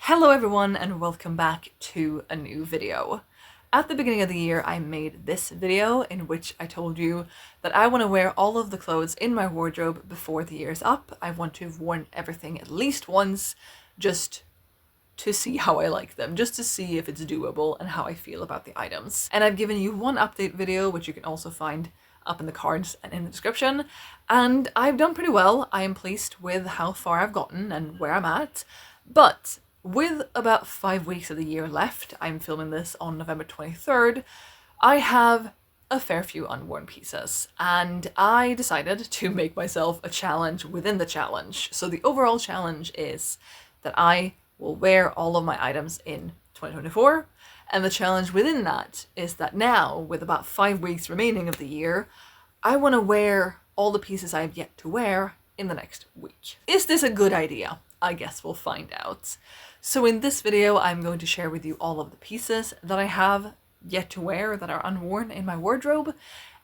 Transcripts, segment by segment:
Hello everyone and welcome back to a new video. At the beginning of the year I made this video in which I told you that I want to wear all of the clothes in my wardrobe before the year's up. I want to have worn everything at least once just to see how I like them, just to see if it's doable and how I feel about the items. And I've given you one update video which you can also find up in the cards and in the description, and I've done pretty well. I am pleased with how far I've gotten and where I'm at, but with about 5 weeks of the year left, I'm filming this on November 23rd, I have a fair few unworn pieces, and I decided to make myself a challenge within the challenge. So the overall challenge is that I will wear all of my items in 2024, and the challenge within that is that now, with about 5 weeks remaining of the year, I want to wear all the pieces I have yet to wear in the next week. Is this a good idea? I guess we'll find out. So in this video, I'm going to share with you all of the pieces that I have yet to wear that are unworn in my wardrobe.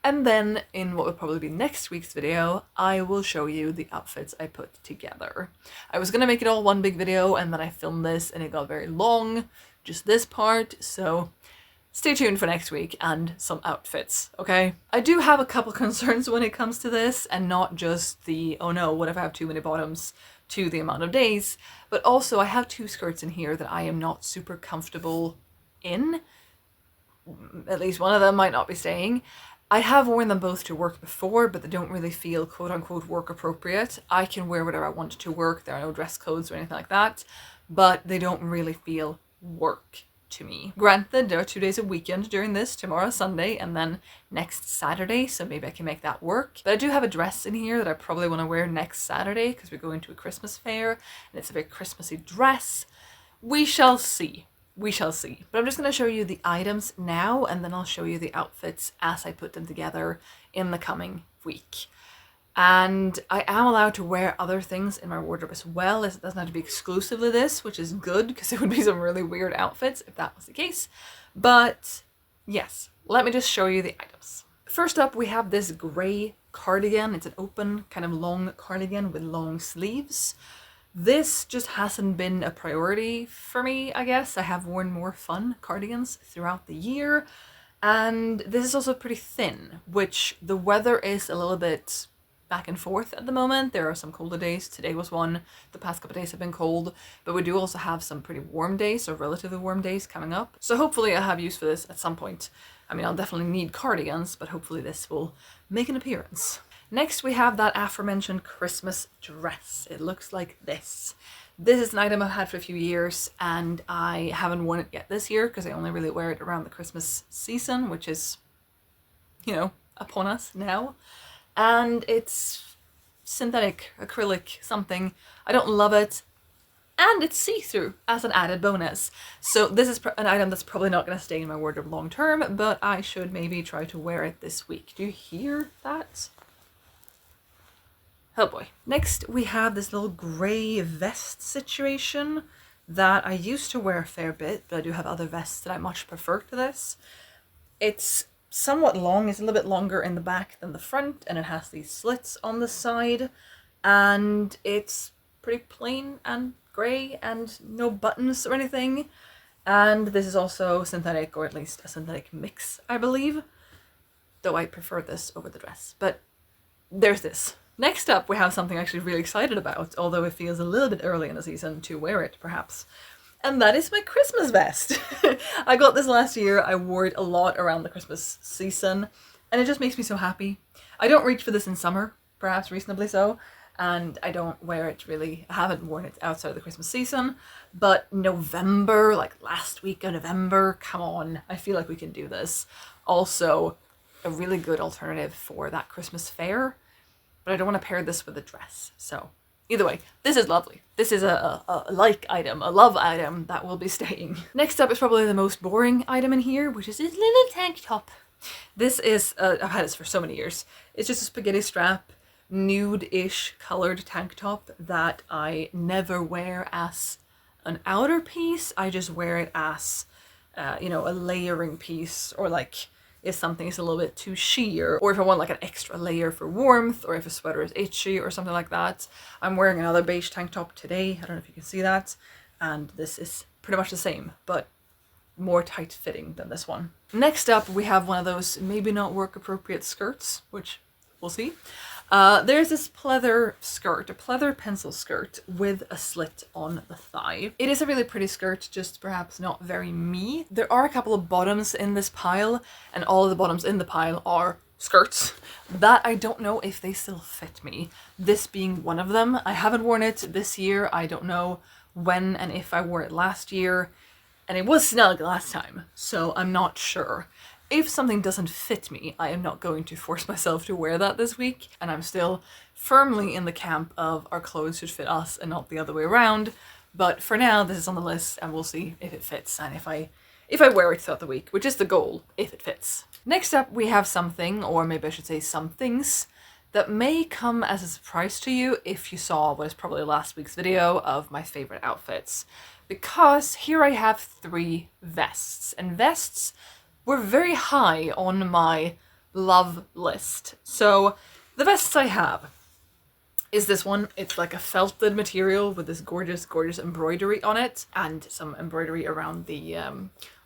And then in what will probably be next week's video, I will show you the outfits I put together. I was gonna make it all one big video and then I filmed this and it got very long, just this part, so stay tuned for next week and some outfits, okay? I do have a couple concerns when it comes to this, and not just the, oh no, what if I have too many bottoms to the amount of days, but also I have 2 skirts in here that I am not super comfortable in. At least one of them might not be staying. I have worn them both to work before, but they don't really feel quote-unquote work appropriate. I can wear whatever I want to work, there are no dress codes or anything like that, but they don't really feel work to me. Granted, there are 2 days a weekend during this, tomorrow Sunday and then next Saturday, so maybe I can make that work. But I do have a dress in here that I probably want to wear next Saturday because we're going to a Christmas fair and it's a very Christmassy dress. We shall see. We shall see. But I'm just going to show you the items now, and then I'll show you the outfits as I put them together in the coming week. And I am allowed to wear other things in my wardrobe as well. It doesn't have to be exclusively this, which is good because it would be some really weird outfits if that was the case. But yes, let me just show you the items. First up, we have this gray cardigan. It's an open kind of long cardigan with long sleeves. This just hasn't been a priority for me, I guess. I have worn more fun cardigans throughout the year. And this is also pretty thin, which the weather is a little bit back and forth at the moment. There are some colder days. Today was one. The past couple of days have been cold, but we do also have some pretty warm days, or relatively warm days coming up. So hopefully I'll have use for this at some point. I mean, I'll definitely need cardigans, but hopefully this will make an appearance. Next, we have that aforementioned Christmas dress. It looks like this. This is an item I've had for a few years, and I haven't worn it yet this year because I only really wear it around the Christmas season, which is, you know, upon us now. And it's synthetic, acrylic, something. I don't love it. And it's see-through as an added bonus. So this is an item that's probably not going to stay in my wardrobe long term, but I should maybe try to wear it this week. Do you hear that? Oh boy. Next, we have this little gray vest situation that I used to wear a fair bit, but I do have other vests that I much prefer to this. It's somewhat long. It's a little bit longer in the back than the front, and it has these slits on the side, and it's pretty plain and grey and no buttons or anything. And this is also synthetic, or at least a synthetic mix, I believe, though I prefer this over the dress. But there's this. Next up, we have something I'm actually really excited about, although it feels a little bit early in the season to wear it, perhaps. And that is my Christmas vest. I got this last year. I wore it a lot around the Christmas season, and it just makes me so happy. I don't reach for this in summer, perhaps reasonably so, and I don't wear it really. I haven't worn it outside of the Christmas season, but November, like last week of November, come on, I feel like we can do this. Also, a really good alternative for that Christmas fair, but I don't want to pair this with a dress, so either way, this is lovely. This is a like item, a love item that will be staying. Next up is probably the most boring item in here, which is this little tank top. This is, I've had this for so many years. It's just a spaghetti strap, nude-ish colored tank top that I never wear as an outer piece. I just wear it as, you know, a layering piece, or like if something is a little bit too sheer, or if I want like an extra layer for warmth, or if a sweater is itchy or something like that. I'm wearing another beige tank top today. I don't know if you can see that. and this is pretty much the same, but more tight fitting than this one. Next up, we have one of those maybe not work appropriate skirts, which we'll see. There's this pleather skirt, a pleather pencil skirt with a slit on the thigh. It is a really pretty skirt, just perhaps not very me. There are a couple of bottoms in this pile, and all of the bottoms in the pile are skirts that I don't know if they still fit me. This being one of them. I haven't worn it this year. I don't know when and if I wore it last year, and it was snug last time, so I'm not sure. If something doesn't fit me, I am not going to force myself to wear that this week, and I'm still firmly in the camp of our clothes should fit us and not the other way around. But for now, this is on the list, and we'll see if it fits and if I wear it throughout the week, which is the goal, if it fits. Next up, we have something, or maybe I should say some things, that may come as a surprise to you if you saw what is probably last week's video of my favorite outfits. Because here I have 3 vests, and vests were very high on my love list. So the vests I have is this one. It's like a felted material with this gorgeous, gorgeous embroidery on it, and some embroidery around the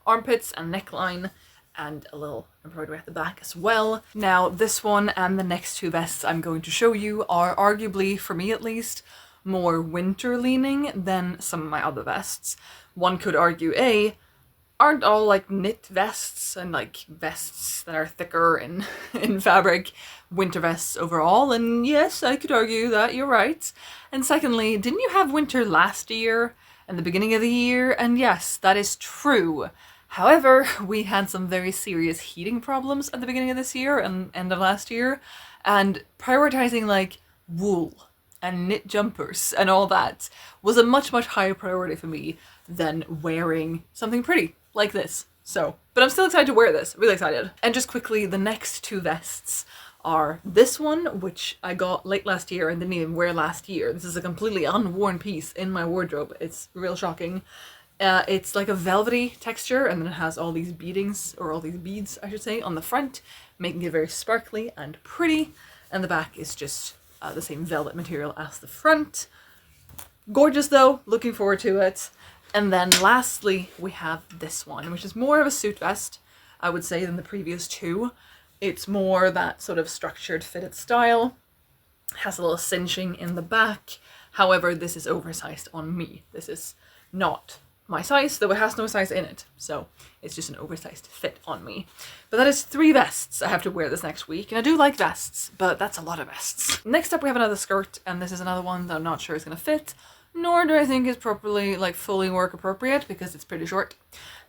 armpits and neckline, and a little embroidery at the back as well. Now, this one and the next 2 vests I'm going to show you are arguably, for me at least, more winter leaning than some of my other vests. One could argue, aren't all like knit vests and like vests that are thicker in fabric winter vests overall? And yes, I could argue that, you're right. And secondly, didn't you have winter last year and the beginning of the year? And yes, that is true. However, we had some very serious heating problems at the beginning of this year and end of last year, and prioritizing like wool and knit jumpers and all that was a much, much higher priority for me than wearing something pretty like this. So, but I'm still excited to wear this, really excited. And just quickly, the next 2 vests are this one, which I got late last year and didn't even wear last year. This is a completely unworn piece in my wardrobe. It's real shocking. It's like a velvety texture, and then it has all these beadings, or all these beads, I should say, on the front, making it very sparkly and pretty. And the back is just the same velvet material as the front. Gorgeous though, looking forward to it. And then lastly, we have this one, which is more of a suit vest, I would say, than the previous 2. It's more that sort of structured fitted style. Has a little cinching in the back. However, this is oversized on me. This is not my size, though it has no size in it, so it's just an oversized fit on me. But that is 3 vests. I have to wear this next week, and I do like vests, but that's a lot of vests. Next up, we have another skirt, and this is another one that I'm not sure is going to fit, nor do I think is properly, like, fully work appropriate, because it's pretty short.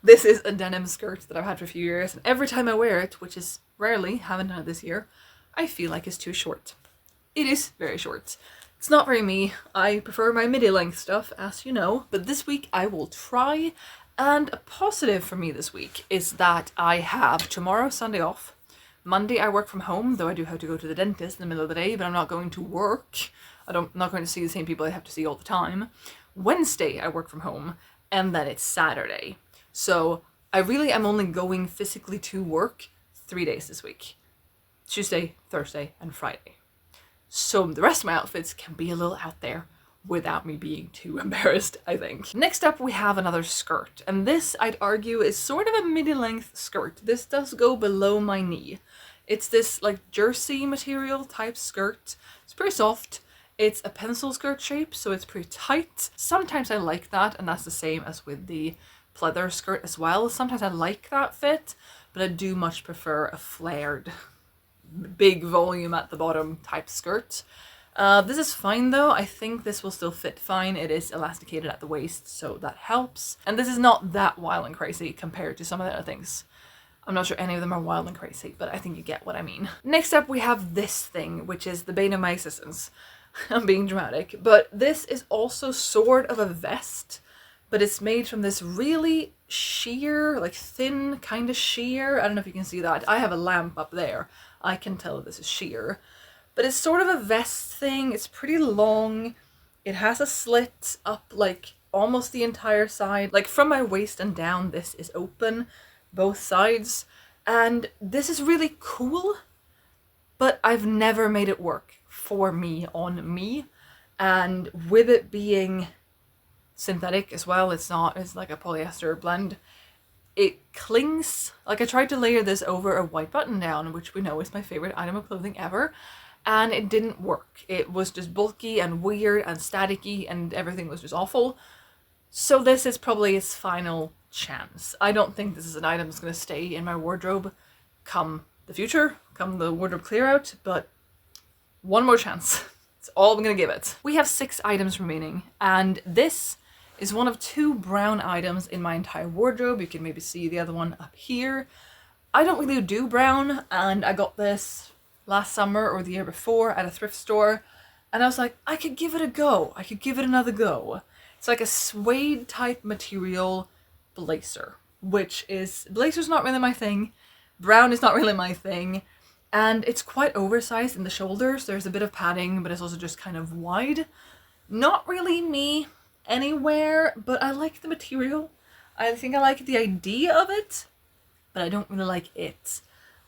This is a denim skirt that I've had for a few years, and every time I wear it, which is rarely, haven't done it this year, I feel like it's too short. It is very short. It's not very me. I prefer my midi-length stuff, as you know, but this week I will try. And a positive for me this week is that I have tomorrow, Sunday, off. Monday I work from home, though I do have to go to the dentist in the middle of the day, but I'm not going to work. I'm not going to see the same people I have to see all the time. Wednesday I work from home, and then it's Saturday. So I really am only going physically to work 3 days this week. Tuesday, Thursday, and Friday. So the rest of my outfits can be a little out there without me being too embarrassed, I think. Next up, we have another skirt. And this, I'd argue, is sort of a midi-length skirt. This does go below my knee. It's this, like, jersey material type skirt. It's pretty soft. It's a pencil skirt shape, so it's pretty tight. Sometimes I like that, and that's the same as with the pleather skirt as well. Sometimes I like that fit, but I do much prefer a flared, big volume at the bottom type skirt. This is fine though. I think this will still fit fine. It is elasticated at the waist, so that helps. And this is not that wild and crazy compared to some of the other things. I'm not sure any of them are wild and crazy, but I think you get what I mean. Next up, we have this thing, which is the bane of my existence. I'm being dramatic, but this is also sort of a vest, but it's made from this really sheer, like thin kind of sheer. I don't know if you can see that. I have a lamp up there. I can tell this is sheer. But it's sort of a vest thing. It's pretty long. It has a slit up like almost the entire side. Like from my waist and down, this is open, both sides. And this is really cool, but I've never made it work for me on me. And with it being synthetic as well. It's like a polyester blend. It clings. Like, I tried to layer this over a white button down, which we know is my favorite item of clothing ever, and it didn't work. It was just bulky and weird and staticky, and everything was just awful. So this is probably its final chance. I don't think this is an item that's going to stay in my wardrobe come the future, come the wardrobe clear out, but one more chance. It's all I'm going to give it. We have 6 items remaining, and this is one of 2 brown items in my entire wardrobe. You can maybe see the other one up here. I don't really do brown, and I got this last summer or the year before at a thrift store, and I was like, I could give it a go. I could give it another go. It's like a suede type material blazer, blazer's not really my thing. Brown is not really my thing. And it's quite oversized in the shoulders. There's a bit of padding, but it's also just kind of wide. Not really me anywhere, but I like the material. I think I like the idea of it, but I don't really like it.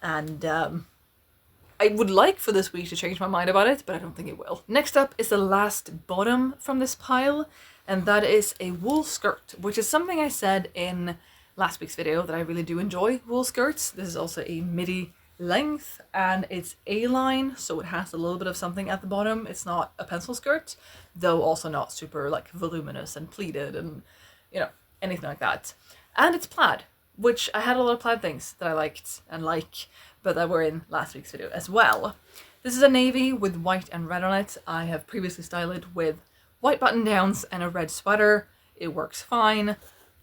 And I would like for this week to change my mind about it, but I don't think it will. Next up is the last bottom from this pile, and that is a wool skirt, which is something I said in last week's video that I really do enjoy wool skirts. This is also a midi length, and it's A-line, so it has a little bit of something at the bottom. It's not a pencil skirt, though also not super like voluminous and pleated and, you know, anything like that. And it's plaid, which I had a lot of plaid things that I liked and like, but that were in last week's video as well. This is a navy with white and red on it. I have previously styled it with white button downs and a red sweater. It works fine.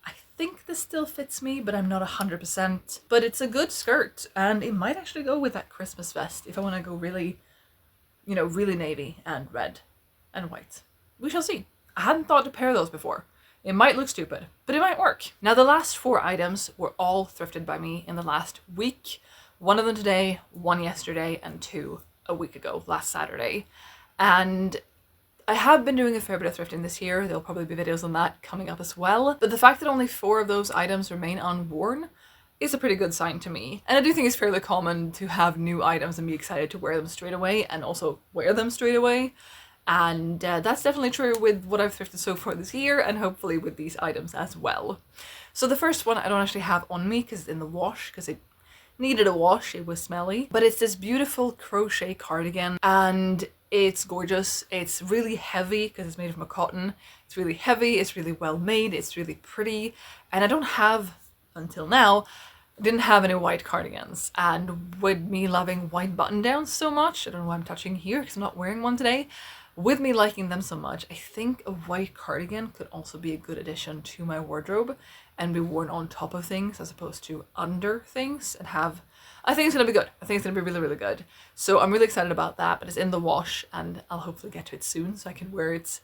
I think this still fits me, but I'm not 100%. But it's a good skirt, and it might actually go with that Christmas vest if I want to go really, you know, really navy and red and white. We shall see. I hadn't thought to pair those before. It might look stupid, but it might work. Now, the last 4 items were all thrifted by me in the last week. 1 of them today, 1 yesterday, and 2 a week ago, last Saturday. And I have been doing a fair bit of thrifting this year. There'll probably be videos on that coming up as well. But the fact that only 4 of those items remain unworn is a pretty good sign to me. And I do think it's fairly common to have new items and be excited to wear them straight away and also wear them straight away. And that's definitely true with what I've thrifted so far this year, and hopefully with these items as well. So the first one I don't actually have on me because it's in the wash, because it needed a wash, it was smelly. But it's this beautiful crochet cardigan, and it's gorgeous. It's really heavy because it's made from a cotton. It's really heavy, it's really well made, it's really pretty. And I don't have, until now, didn't have any white cardigans. And with me loving white button downs so much, I don't know why I'm touching here because I'm not wearing one today. With me liking them so much, I think a white cardigan could also be a good addition to my wardrobe and be worn on top of things as opposed to under things, and have, I think it's going to be good. I think it's going to be really, really good. So I'm really excited about that, but it's in the wash and I'll hopefully get to it soon so I can wear it,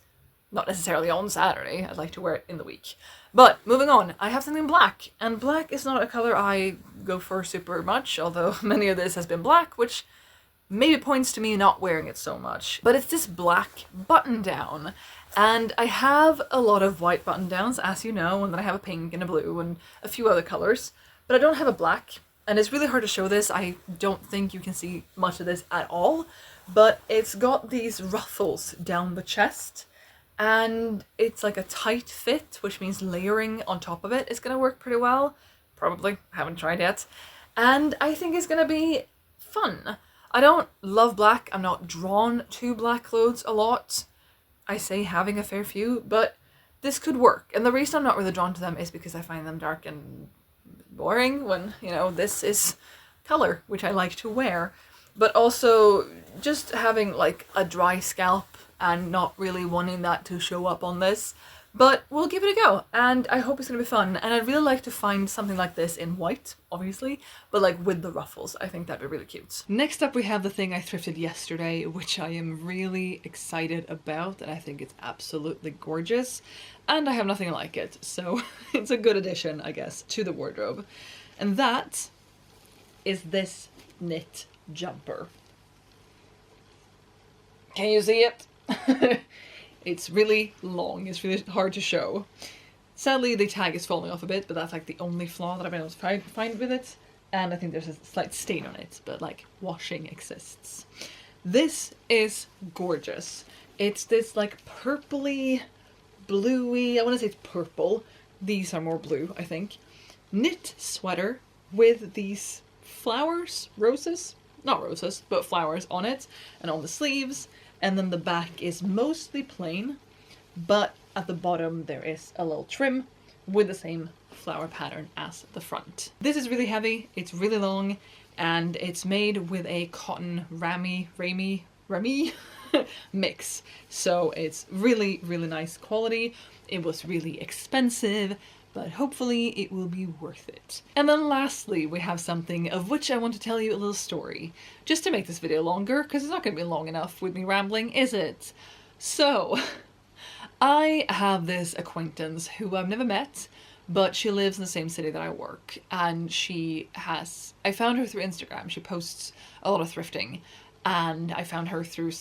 not necessarily on Saturday. I'd like to wear it in the week. But moving on, I have something black, and black is not a color I go for super much, although many of this has been black, which maybe points to me not wearing it so much. But it's this black button down, and I have a lot of white button downs, as you know, and then I have a pink and a blue and a few other colors, but I don't have a black, and it's really hard to show this. I don't think you can see much of this at all, but it's got these ruffles down the chest, and it's like a tight fit, which means layering on top of it is going to work pretty well. Probably. I haven't tried yet. And I think it's going to be fun. I don't love black. I'm not drawn to black clothes a lot. I say having a fair few, but this could work. And the reason I'm not really drawn to them is because I find them dark and boring when, you know, this is color, which I like to wear. But also just having like a dry scalp and not really wanting that to show up on this. But we'll give it a go, and I hope it's going to be fun. And I'd really like to find something like this in white, obviously, but like with the ruffles. I think that'd be really cute. Next up we have the thing I thrifted yesterday, which I am really excited about, and I think it's absolutely gorgeous. And I have nothing like it, so it's a good addition, I guess, to the wardrobe. And that is this knit jumper. Can you see it? It's really long, it's really hard to show. Sadly, the tag is falling off a bit, but that's like the only flaw that I've been able to find with it. And I think there's a slight stain on it, but like washing exists. This is gorgeous. It's this like purpley bluey, I want to say it's purple. These are more blue, I think. Knit sweater with these flowers, roses? Not roses, but flowers on it and on the sleeves. And then the back is mostly plain, but at the bottom there is a little trim with the same flower pattern as the front. This is really heavy, it's really long, and it's made with a cotton rami mix. So it's really, really nice quality. It was really expensive, but hopefully it will be worth it. And then lastly, we have something of which I want to tell you a little story, just to make this video longer, because it's not going to be long enough with me rambling, is it? So, I have this acquaintance who I've never met, but she lives in the same city that I work, and I found her through Instagram. She posts a lot of thrifting, and I found her through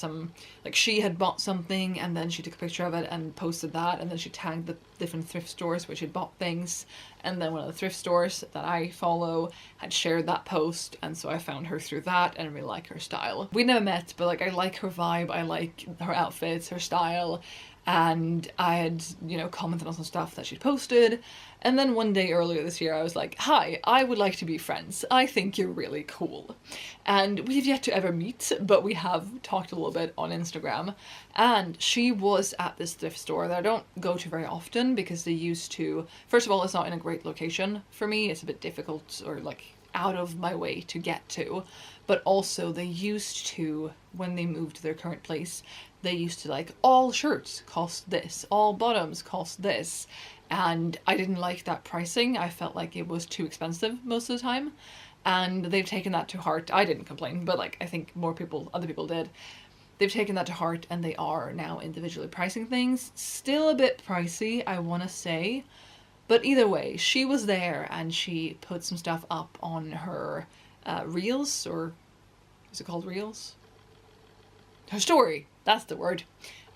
she had bought something and then she took a picture of it and posted that, and then she tagged the different thrift stores where she'd bought things, and then one of the thrift stores that I follow had shared that post, and so I found her through that and really like her style. We never met, but I like her vibe, I like her outfits, her style, and I had, commented on some stuff that she'd posted, and then one day earlier this year I was like, hi, I would like to be friends. I think you're really cool. And we've yet to ever meet, but we have talked a little bit on Instagram, and she was at this thrift store that I don't go to very often because they used to, first of all, it's not in a great location for me, it's a bit difficult or out of my way to get to, but also they used to, when they moved to their current place, they used to all shirts cost this, all bottoms cost this, and I didn't like that pricing. I felt like it was too expensive most of the time, and they've taken that to heart. I didn't complain, but I think other people did. They've taken that to heart, and they are now individually pricing things. Still a bit pricey, I want to say, but either way, she was there and she put some stuff up on her reels, or is it called reels? Her story, that's the word.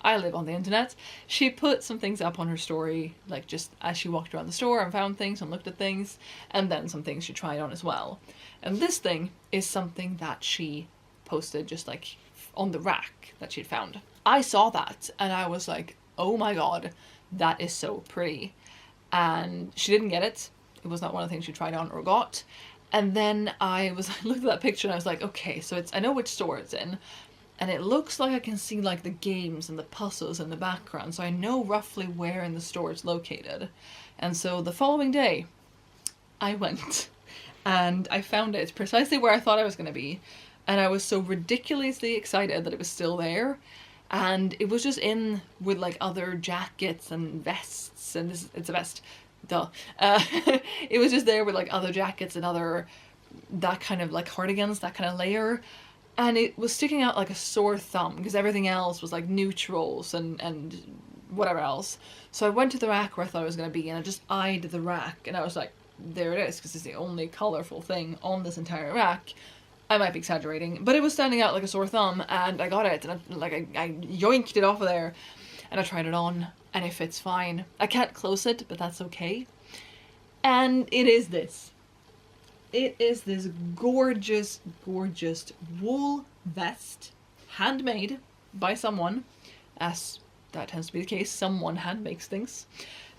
I live on the internet. She put some things up on her story, just as she walked around the store and found things and looked at things, and then some things she tried on as well. And this thing is something that she posted just on the rack that she'd found. I saw that and I was like, oh my god, that is so pretty. And she didn't get it. It was not one of the things she tried on or got. And then I looked at that picture and I was like, okay, so I know which store it's in. And it looks like I can see the games and the puzzles in the background, so I know roughly where in the store it's located. And so the following day, I went and I found it precisely where I thought I was going to be. And I was so ridiculously excited that it was still there. And it was just in with other jackets and vests, and it's a vest, duh. It was just there with other jackets and that kind of cardigans, that kind of layer. And it was sticking out like a sore thumb because everything else was neutrals and whatever else. So I went to the rack where I thought it was going to be, and I just eyed the rack, and I was like, there it is, because it's the only colourful thing on this entire rack. I might be exaggerating, but it was standing out like a sore thumb, and I got it, and I yoinked it off of there, and I tried it on, and it fits fine. I can't close it, but that's okay. And it is this. It is this gorgeous, gorgeous wool vest, handmade by someone, as that tends to be the case. Someone hand makes things.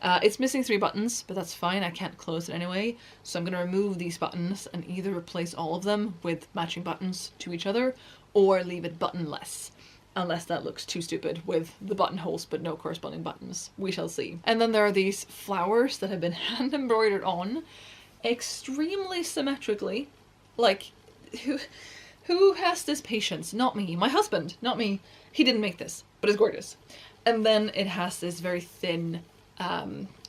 It's missing 3 buttons, but that's fine. I can't close it anyway. So I'm going to remove these buttons and either replace all of them with matching buttons to each other, or leave it buttonless. Unless that looks too stupid with the buttonholes but no corresponding buttons. We shall see. And then there are these flowers that have been hand embroidered on, extremely symmetrically. Who has this patience? Not me. My husband, not me. He didn't make this, but it's gorgeous. And then it has this very thin,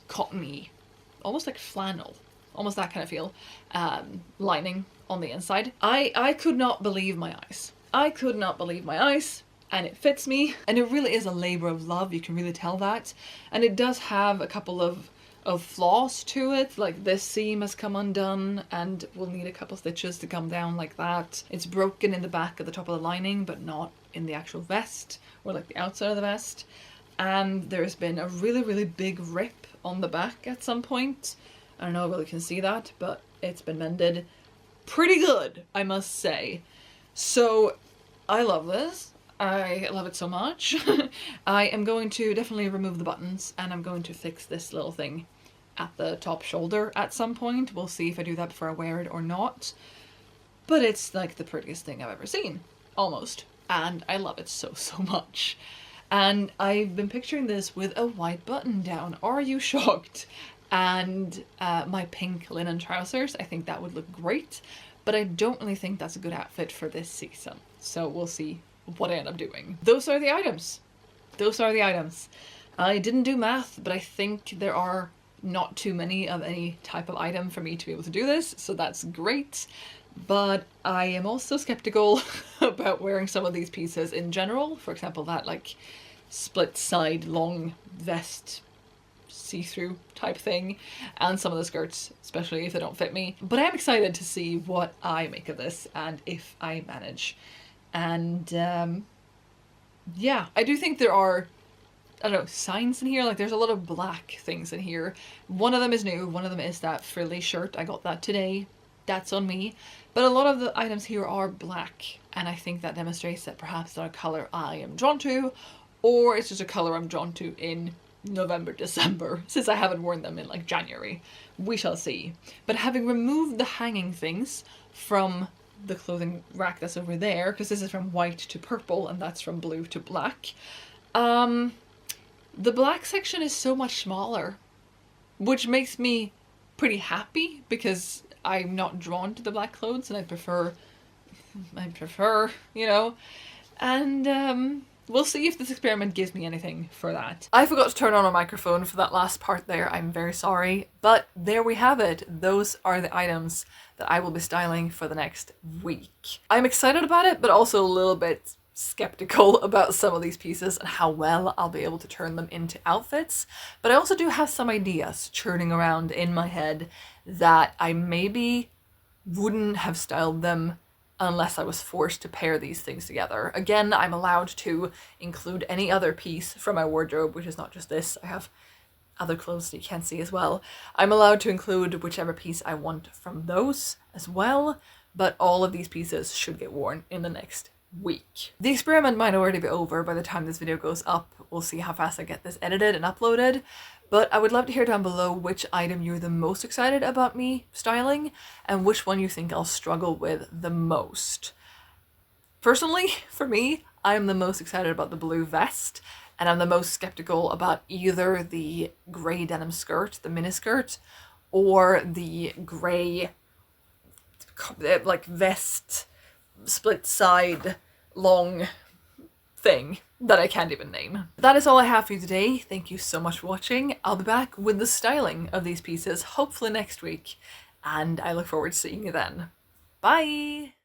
cottony, almost like flannel, almost that kind of feel, lining on the inside. I could not believe my eyes. I could not believe my eyes. And it fits me, and it really is a labor of love, you can really tell that. And it does have a couple of flaws to it, this seam has come undone and will need a couple stitches to come down like that. It's broken in the back at the top of the lining, but not in the actual vest, or the outside of the vest. And there's been a really, really big rip on the back at some point. I don't know if you can see that, but it's been mended pretty good, I must say. So I love this. I love it so much. I am going to definitely remove the buttons, and I'm going to fix this little thing at the top shoulder at some point. We'll see if I do that before I wear it or not. But it's like the prettiest thing I've ever seen, almost. And I love it so, so much. And I've been picturing this with a white button down. Are you shocked? And my pink linen trousers. I think that would look great, but I don't really think that's a good outfit for this season. So we'll see what I end up doing. Those are the items. Those are the items. I didn't do math, but I think there are not too many of any type of item for me to be able to do this, so that's great. But I am also skeptical about wearing some of these pieces in general. For example, that like split side long vest see-through type thing, and some of the skirts, especially if they don't fit me. But I am excited to see what I make of this and if I manage. And yeah, I do think there are, I don't know, signs in here. Like there's a lot of black things in here. One of them is new. One of them is that frilly shirt. I got that today. That's on me. But a lot of the items here are black, and I think that demonstrates that perhaps they're a color I am drawn to, or it's just a color I'm drawn to in November, December, since I haven't worn them in like January. We shall see. But having removed the hanging things from the clothing rack that's over there, because this is from white to purple and that's from blue to black, the black section is so much smaller, which makes me pretty happy because I'm not drawn to the black clothes and I prefer, you know, and we'll see if this experiment gives me anything for that. I forgot to turn on a microphone for that last part there. I'm very sorry. But there we have it. Those are the items that I will be styling for the next week. I'm excited about it, but also a little bit skeptical about some of these pieces and how well I'll be able to turn them into outfits. But I also do have some ideas churning around in my head that I maybe wouldn't have styled them unless I was forced to pair these things together. Again, I'm allowed to include any other piece from my wardrobe, which is not just this. I have other clothes that you can't see as well. I'm allowed to include whichever piece I want from those as well, but all of these pieces should get worn in the next week. The experiment might already be over by the time this video goes up. We'll see how fast I get this edited and uploaded. But I would love to hear down below which item you're the most excited about me styling and which one you think I'll struggle with the most. Personally, for me, I'm the most excited about the blue vest, and I'm the most skeptical about either the grey denim skirt, the miniskirt, or the grey like vest split side long thing that I can't even name. That is all I have for you today. Thank you so much for watching. I'll be back with the styling of these pieces hopefully next week, and I look forward to seeing you then. Bye!